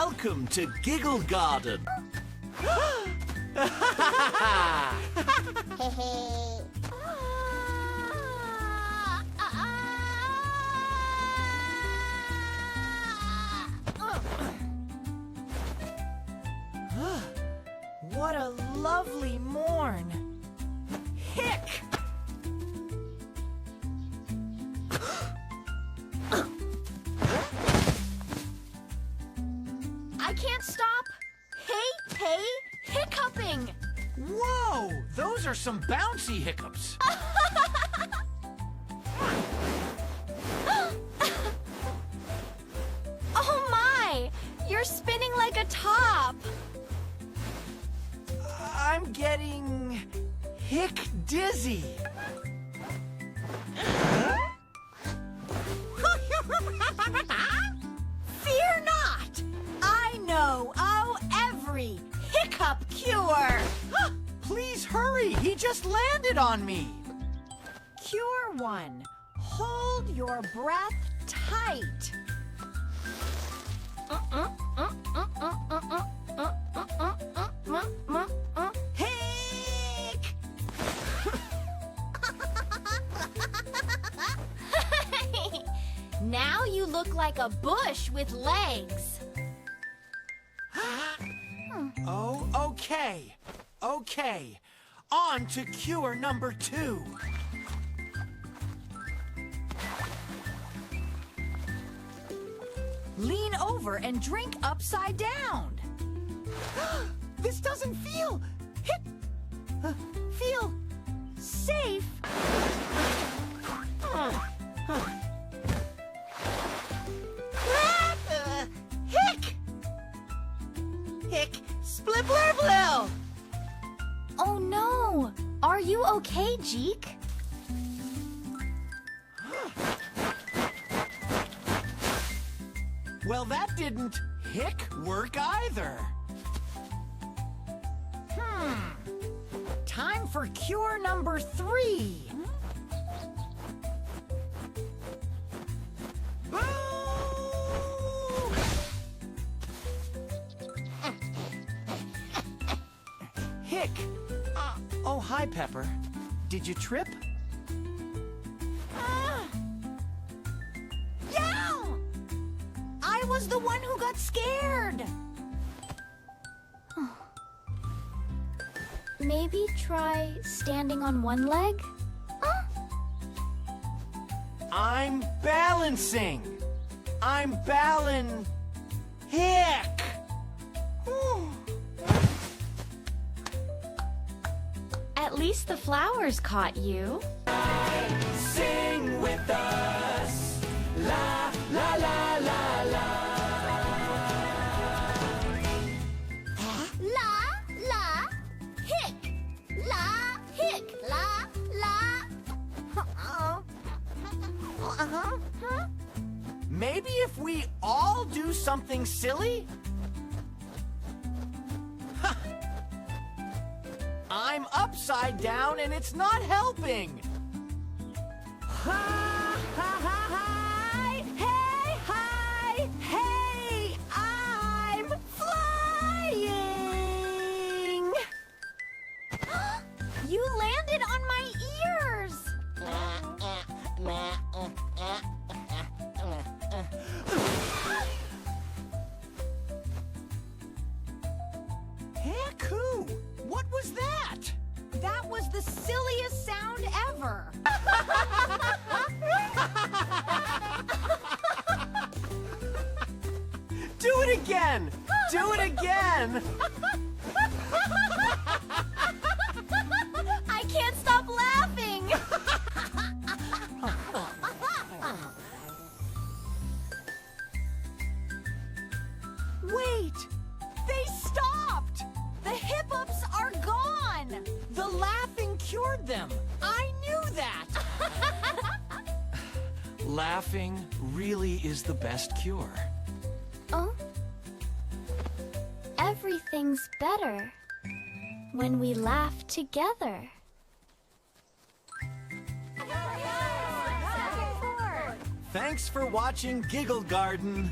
Welcome to Giggle Garden. What a lovely morn. Hick! I can't stop. Hey, hiccuping. Whoa, those are some bouncy hiccups. Oh my, you're spinning like a top. I'm getting hick dizzy. Fear not! I know every hiccup cure! Please hurry, he just landed on me. Cure 1. Hold your breath tight. Hick! Now you look like a bush with legs. Oh, okay. Okay. On to cure number 2. Lean over and drink upside down. This doesn't feel Safe. Hick! Hick, splibbler blue! Oh no, are you okay, Zeke? Well, that didn't hick work either. Time for cure number 3. Boo! Hick. Oh, hi, Pepper. Did you trip? Yow! I was the one who got scared. Maybe try standing on one leg? I'm balancing. I'm Hick. Whew. At least the flowers caught you. Sing with us. La, la, la, la, la. La, hick. La, hick. La, Maybe if we all do something silly? Huh. I'm upside down and it's not helping. Ha, ha, ha, hi, hey, hi, hey, I'm flying. You landed on my ears. Hiccup! What was that? That was the silliest sound ever. Do it again! Do it again! I can't stop laughing. Wait, they stopped. The hiccups are gone. The laughing cured them. I knew that. Laughing really is the best cure. Oh? Everything's better when we laugh together. Thanks for watching Giggle Garden.